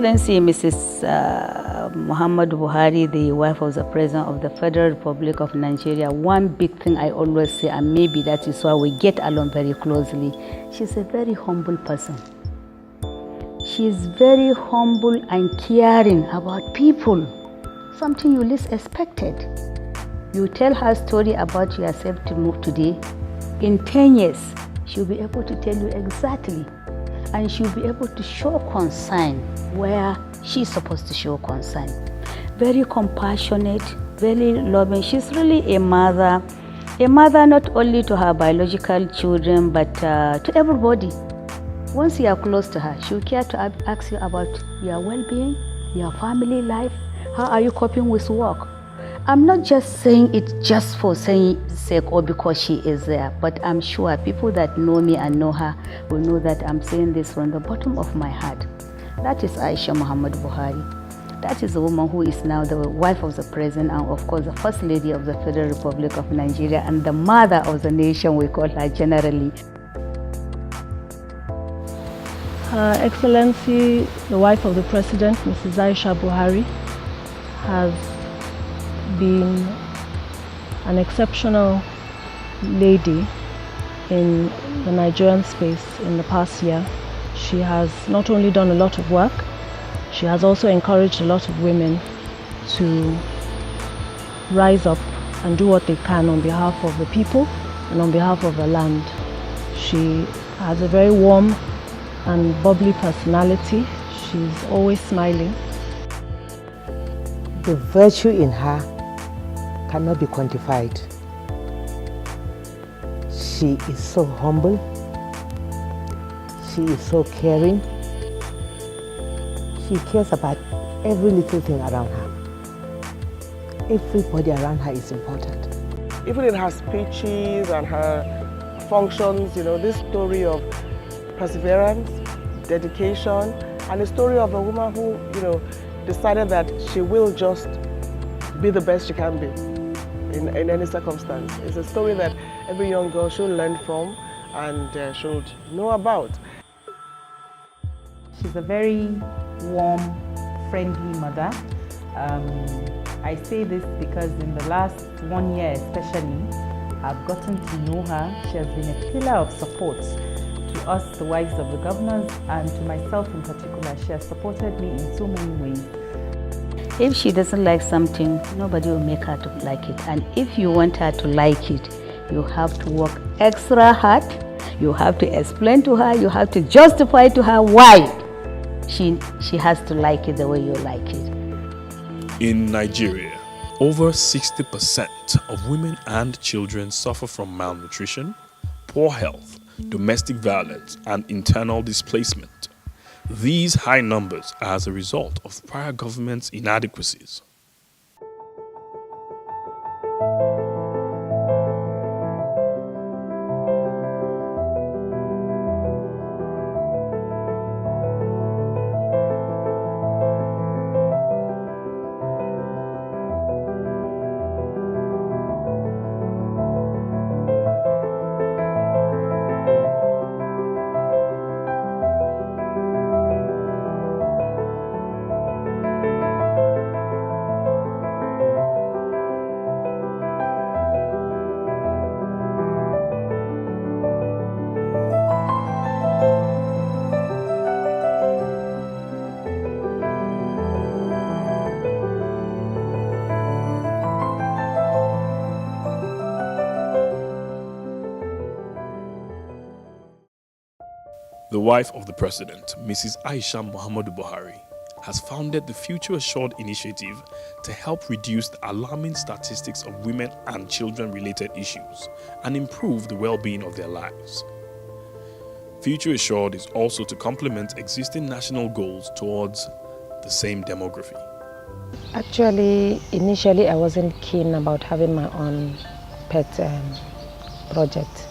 Excellency Mrs. Muhammadu Buhari, the wife of the President of the Federal Republic of Nigeria, one big thing I always say, and maybe that is why we get along very closely, she's a very humble person. She's very humble and caring about people, something you least expected. You tell her story about yourself to move today, in 10 years, she'll be able to tell you exactly, and she'll be able to show concern where she's supposed to show concern. Very compassionate, very loving. She's really a mother not only to her biological children, but to everybody. Once you are close to her, she'll care to ask you about your well-being, your family life, how are you coping with work. I'm not just saying it just for saying sake or because she is there, but I'm sure people that know me and know her will know that I'm saying this from the bottom of my heart. That is Aisha Muhammadu Buhari. That is the woman who is now the wife of the president and of course the first lady of the Federal Republic of Nigeria and the mother of the nation, we call her generally. Her Excellency, the wife of the president, Mrs. Aisha Buhari, has been an exceptional lady in the Nigerian space in the past year. She has not only done a lot of work, she has also encouraged a lot of women to rise up and do what they can on behalf of the people and on behalf of the land. She has a very warm and bubbly personality. She's always smiling. The virtue in her cannot be quantified. She is so humble. She is so caring. She cares about every little thing around her. Everybody around her is important. Even in her speeches and her functions, this story of perseverance, dedication, and the story of a woman who, decided that she will just be the best she can be in any circumstance. It's a story that every young girl should learn from and should know about. She's a very warm, friendly mother. I say this because in the last 1 year especially, I've gotten to know her. She has been a pillar of support to us, the wives of the governors, and to myself in particular. She has supported me in so many ways. If she doesn't like something, nobody will make her to like it. And if you want her to like it, you have to work extra hard. You have to explain to her, you have to justify to her why she has to like it the way you like it. In Nigeria, over 60% of women and children suffer from malnutrition, poor health, domestic violence, and internal displacement. These high numbers are as a result of prior government's inadequacies. The wife of the president, Mrs. Aisha Muhammadu Buhari, has founded the Future Assured initiative to help reduce the alarming statistics of women and children-related issues and improve the well-being of their lives. Future Assured is also to complement existing national goals towards the same demography. Actually, initially I wasn't keen about having my own pet project.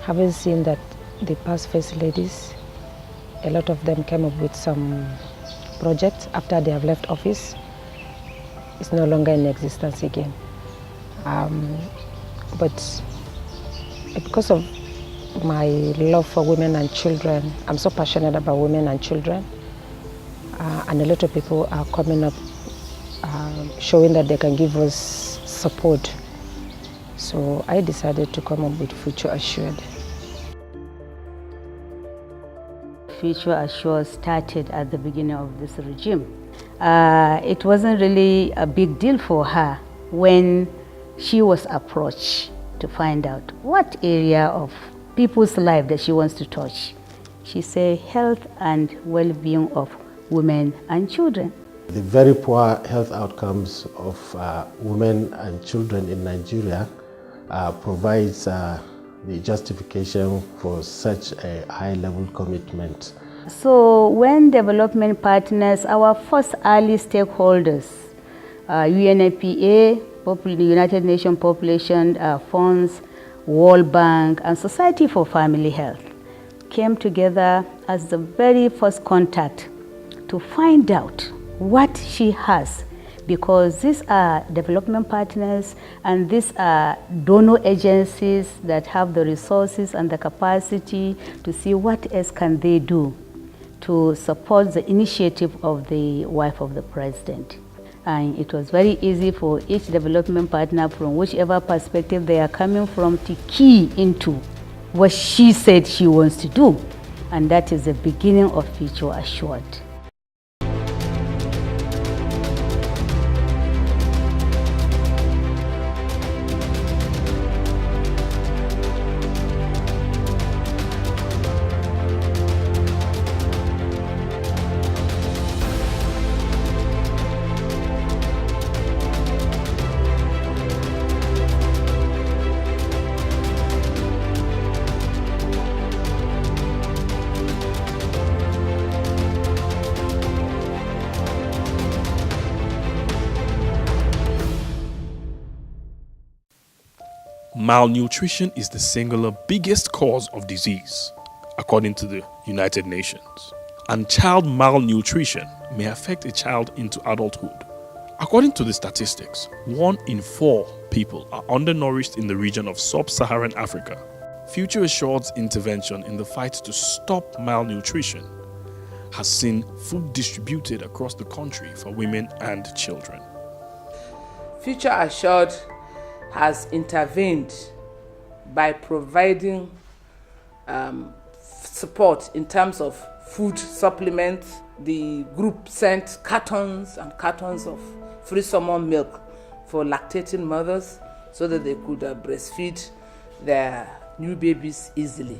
Having seen that the past first ladies, a lot of them came up with some projects after they have left office. It's no longer in existence again. But because of my love for women and children, I'm so passionate about women and children. and a lot of people are coming up showing that they can give us support. So I decided to come up with Future Assured. Future Assured started at the beginning of this regime. It wasn't really a big deal for her when she was approached to find out what area of people's life that she wants to touch. She said health and well-being of women and children. The very poor health outcomes of women and children in Nigeria provides the justification for such a high-level commitment. So when development partners, our first early stakeholders, UNFPA, United Nations Population Funds, World Bank, and Society for Family Health, came together as the very first contact to find out what she has, because these are development partners and these are donor agencies that have the resources and the capacity to see what else can they do to support the initiative of the wife of the president. And it was very easy for each development partner, from whichever perspective they are coming from, to key into what she said she wants to do. And that is the beginning of Future Assured. Malnutrition is the singular biggest cause of disease, according to the United Nations. And child malnutrition may affect a child into adulthood. According to the statistics, 1 in 4 people are undernourished in the region of sub-Saharan Africa. Future Assured's intervention in the fight to stop malnutrition has seen food distributed across the country for women and children. Future Assured has intervened by providing support in terms of food supplements. The group sent cartons and cartons of free summer milk for lactating mothers so that they could breastfeed their new babies easily.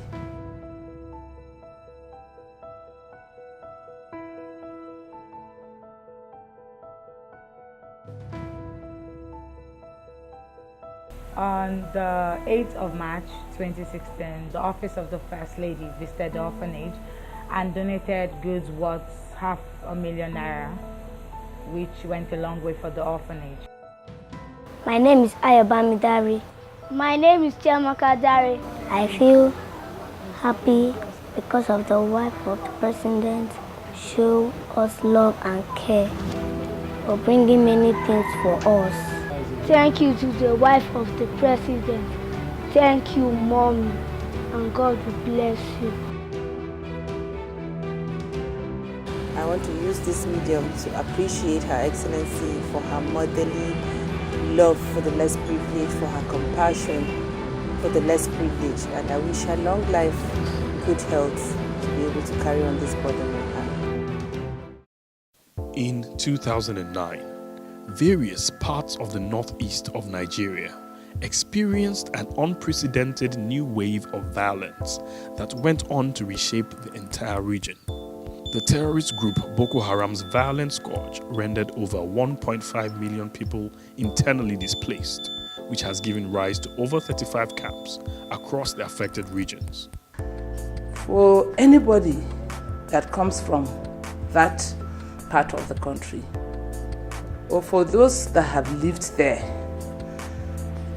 On the 8th of March 2016, the Office of the First Lady visited the orphanage and donated goods worth ₦500,000 naira, which went a long way for the orphanage. My name is Ayobami Dari. My name is Chiamaka Dari. I feel happy because of the wife of the president show us love and care for bringing many things for us. Thank you to the wife of the president. Thank you, Mommy, and God will bless you. I want to use this medium to appreciate Her Excellency for her motherly love for the less privileged, for her compassion for the less privileged, and I wish her long life, good health, to be able to carry on this burden with her. In 2009, various parts of the northeast of Nigeria experienced an unprecedented new wave of violence that went on to reshape the entire region. The terrorist group Boko Haram's violent scourge rendered over 1.5 million people internally displaced, which has given rise to over 35 camps across the affected regions. For anybody that comes from that part of the country, or for those that have lived there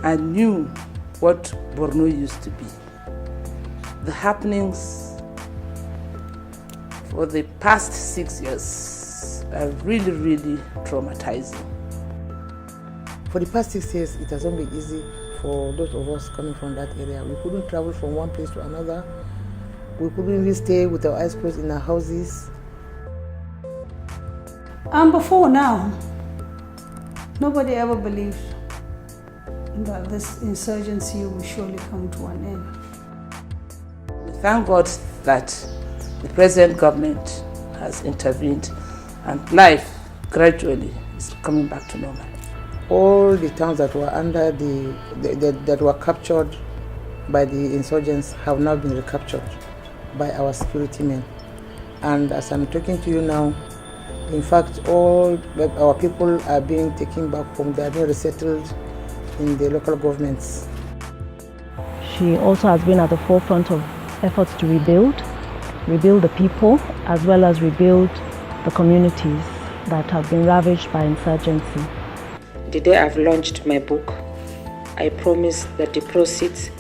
and knew what Borno used to be, the happenings for the past 6 years are really, really traumatizing. For the past 6 years, it hasn't been easy for those of us coming from that area. We couldn't travel from one place to another. We couldn't even stay with our eyes closed in our houses. And before now, nobody ever believed that this insurgency will surely come to an end. Thank God that the present government has intervened and life gradually is coming back to normal. All the towns that were under that were captured by the insurgents have now been recaptured by our security men. And as I'm talking to you now, in fact, all our people are being taken back home. They are being resettled in the local governments. She also has been at the forefront of efforts to rebuild the people, as well as rebuild the communities that have been ravaged by insurgency. The day I've launched my book, I promised that the proceeds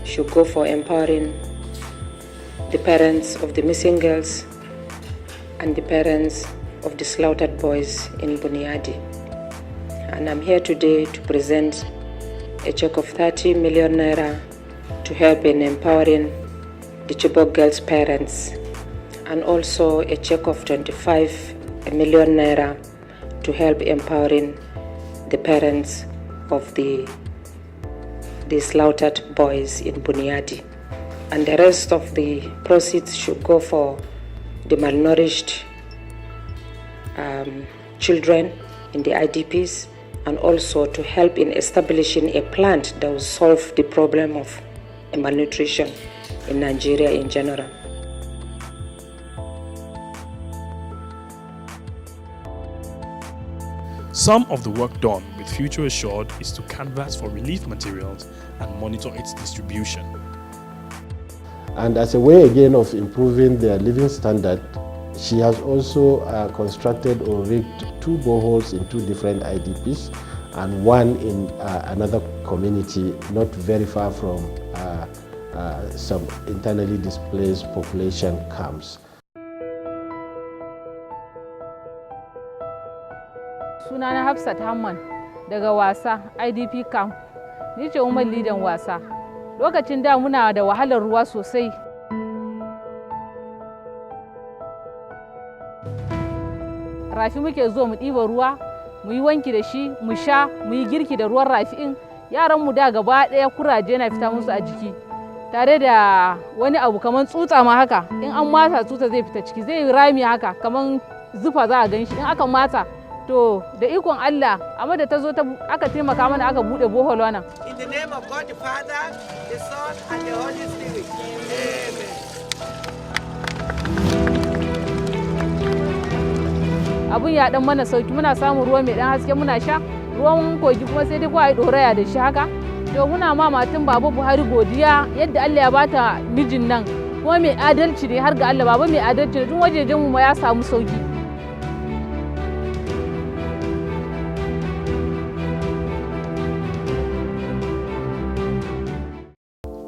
should go for empowering the parents of the missing girls and the parents of the slaughtered boys in Bunyadi. And I'm here today to present a check of 30 million naira to help in empowering the Chibok girls' parents, and also a check of 25 million naira to help empowering the parents of the slaughtered boys in Bunyadi. And the rest of the proceeds should go for the malnourished children in the IDPs, and also to help in establishing a plant that will solve the problem of malnutrition in Nigeria in general. Some of the work done with Future Assured is to canvass for relief materials and monitor its distribution. And as a way again of improving their living standard, she has also constructed or rigged 2 boreholes in 2 different IDPs and 1 in another community not very far from some internally displaced population camps. Sunana Hafsat Hamman daga Wasa IDP camp. Ni ce umar lidan Wasa. Lokacin da muna da wahalar ruwa sosai. Rafi muke zo mu ɗiba ruwa, mu yi wanki da shi, mu sha, mu yi girki da ruwan rafi'in. Yaran mu da gaba ɗaya kuraje na fita musu a jiki. Tare da wani abu kaman tsutsa ma haka, in an mata tsutsa zai fita ciki, zai yi rami haka kaman zufa za a gan shi in aka mata. To da ikon Allah, amma da ta zo aka taimaka mana aka bude bohol wannan. In the name of God the Father, the Son and the Holy Spirit. Amen. Abun ya dan mana sauki, muna samun ruwa mai dan haske muna sha, ruwan kogi kuma sai dai ko ai doraya da shi haka. To muna ma matan Baba Buhari godiya yadda Allah ya bata mijin nan. Kuma mai adalci ne har ga Allah, baba mai adalci ne, tun wajejen mu ma ya samu sauki.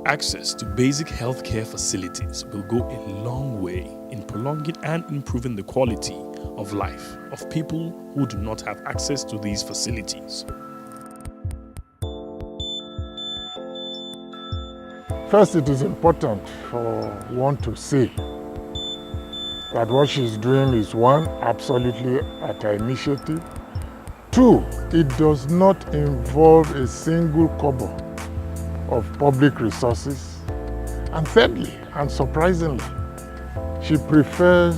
Access to basic healthcare facilities will go a long way in prolonging and improving the quality of life of people who do not have access to these facilities. First, it is important for one to say that what she's doing is 1, absolutely at her initiative. 2, it does not involve a single kobo of public resources. And thirdly, and surprisingly, she prefers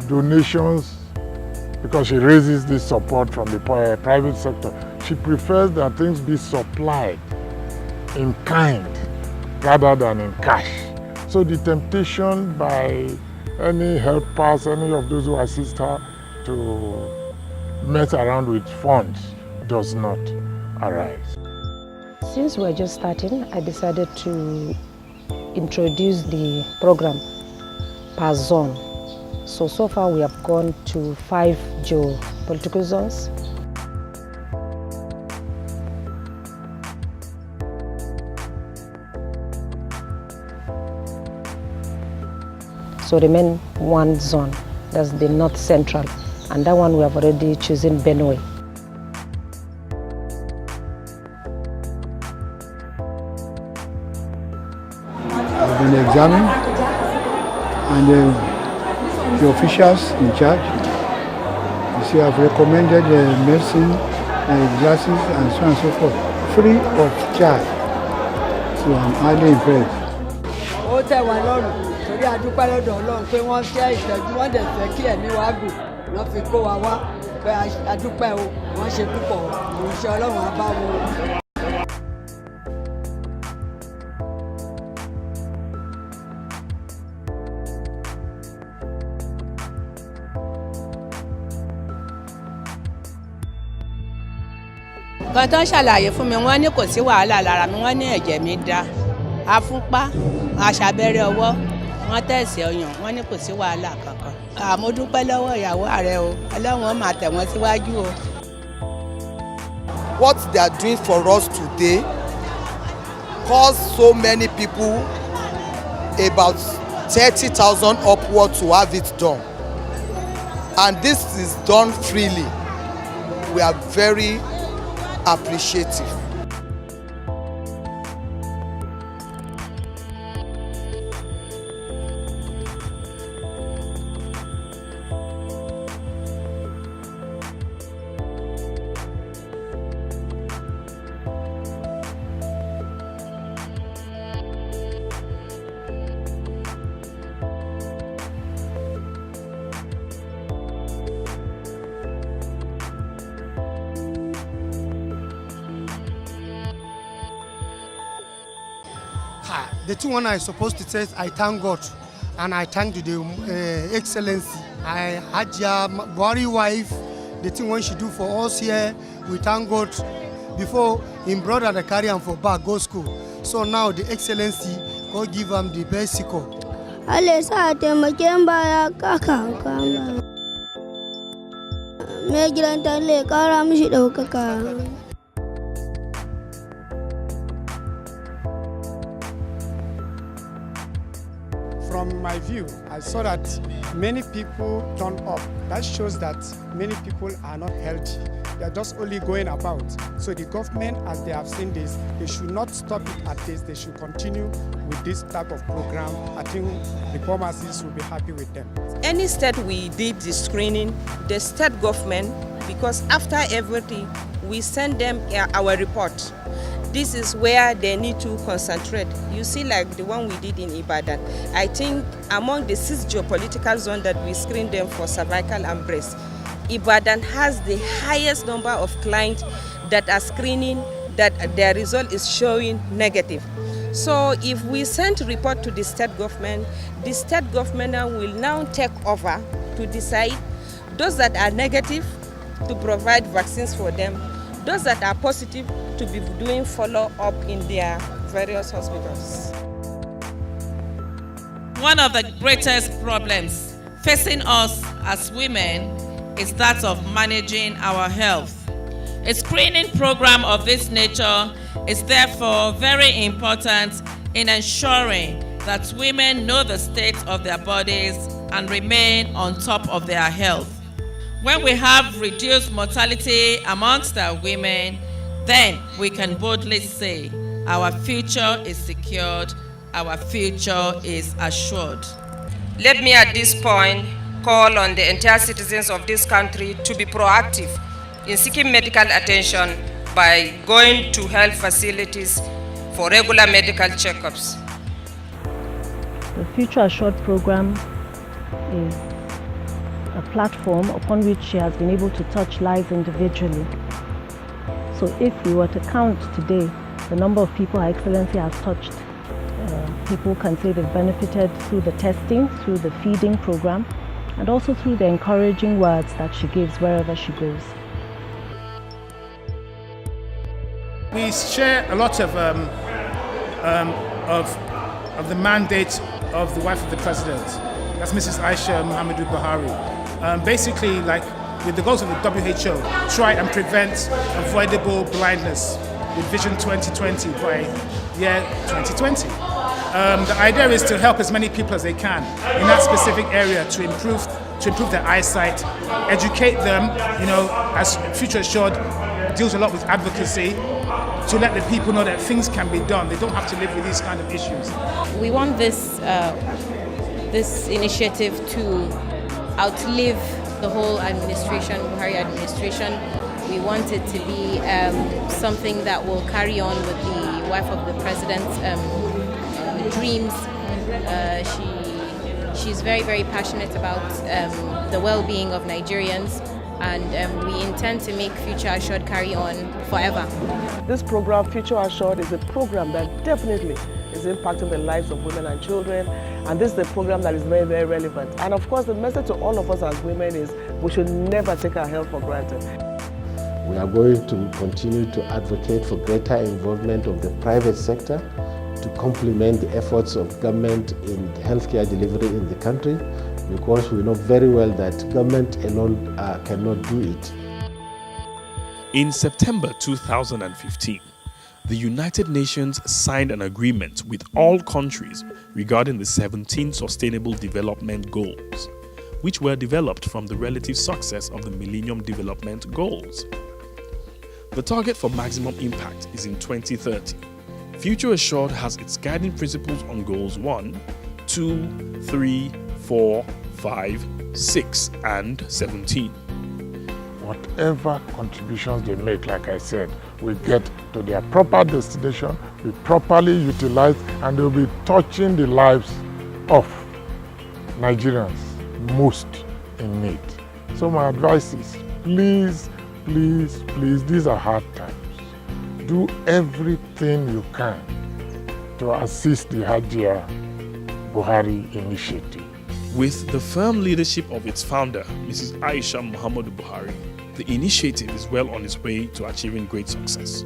donations because she raises this support from the private sector. She prefers that things be supplied in kind rather than in cash. So the temptation by any helpers, any of those who assist her to mess around with funds does not arise. Since we're just starting, I decided to introduce the program per zone. So far we have gone to 5 geopolitical zones. So remain 1 zone, that's the North Central, and that one we have already chosen Benue. Have been examined, and the officials in charge She have recommended medicine, glasses, and so on and so forth, free of charge. So I'm highly impressed. Ó tẹ́ wa lọ́rùn torí a dúpẹ́ lọ́dọ̀ Ọlọ́run pé wọ́n fẹ́ ìtọ́jú wọ́n dẹ̀ fẹ́ kí ẹ̀mí wa gùn wọ́n fi kó wa wá pé a dúpẹ́ o wọ́n ṣe púpọ̀ ìrìnsẹ̀ Ọlọ́run á bá wọn. Kan tó ń ṣàlàyé fún mi wọ́n ní kò sí wàhálà lára mi, wọ́n ní ẹ̀jẹ̀ mi dá afúnpá aṣàbẹ̀rẹ̀ ọwọ́ wọ́n tẹ̀sí ọyàn wọ́n ní kò sí wàhálà kankan. Mo dúpẹ́ lọ́wọ́ ìyàwó ààrẹ o Ọlọ́run máa tẹ̀ wọ́n síwájú o. What they are doing for us today caused so many people, about 30,000 upward, to have it done, and this is done freely. We are very appreciative. The two one I supposed to say, I thank God and I thank the Excellency. I Hajia Buhari wife, the thing when she do for us here, we thank God. Before him brother they carry him for back go school. So now the Excellency go give him the basic. From my view, I saw that many people turn up. That shows that many people are not healthy. They are just only going about. So the government, as they have seen this, they should not stop it at this. They should continue with this type of program. I think the pharmacists will be happy with them. Any state we did the screening, the state government, because after everything, we send them our report. This is where they need to concentrate. You see, like the one we did in Ibadan, I think among the 6 geopolitical zones that we screened them for cervical and breast, Ibadan has the highest number of clients that are screening that their result is showing negative. So if we send a report to the state government will now take over to decide those that are negative to provide vaccines for them, those that are positive to be doing follow-up in their various hospitals. One of the greatest problems facing us as women is that of managing our health. A screening program of this nature is therefore very important in ensuring that women know the state of their bodies and remain on top of their health. When we have reduced mortality amongst our women, then we can boldly say our future is secured, our future is assured. Let me at this point call on the entire citizens of this country to be proactive in seeking medical attention by going to health facilities for regular medical checkups. The Future Assured program is a platform upon which she has been able to touch lives individually. So if we were to count today the number of people Her Excellency has touched, people can say they've benefited through the testing, through the feeding program, and also through the encouraging words that she gives wherever she goes. We share a lot of the mandate of the wife of the president. That's Mrs. Aisha Muhammadu Buhari. Basically, like with the goals of the WHO, try and prevent avoidable blindness with Vision 2020 by year 2020. The idea is to help as many people as they can in that specific area to improve their eyesight, educate them, as Future Assured deals a lot with advocacy, to let the people know that things can be done. They don't have to live with these kind of issues. We want this initiative to outlive the whole administration, Buhari administration. We want it to be something that will carry on with the wife of the president's dreams. She's very, very passionate about the well-being of Nigerians, and we intend to make Future Assured carry on forever. This program, Future Assured, is a program that definitely is impacting the lives of women and children, and this is a program that is very, very relevant. And of course, the message to all of us as women is we should never take our health for granted. We are going to continue to advocate for greater involvement of the private sector to complement the efforts of government in healthcare delivery in the country, because we know very well that government alone cannot do it. In September 2015, the United Nations signed an agreement with all countries regarding the 17 Sustainable Development Goals, which were developed from the relative success of the Millennium Development Goals. The target for maximum impact is in 2030. Future Assured has its guiding principles on goals 1, 2, 3, 4, 5, 6, and 17. Whatever contributions they make, like I said, will get to their proper destination, be properly utilized, and they'll be touching the lives of Nigerians most in need. So my advice is, please, please, please, these are hard times. Do everything you can to assist the Hajia Buhari initiative. With the firm leadership of its founder, Mrs. Aisha Muhammadu Buhari, the initiative is well on its way to achieving great success.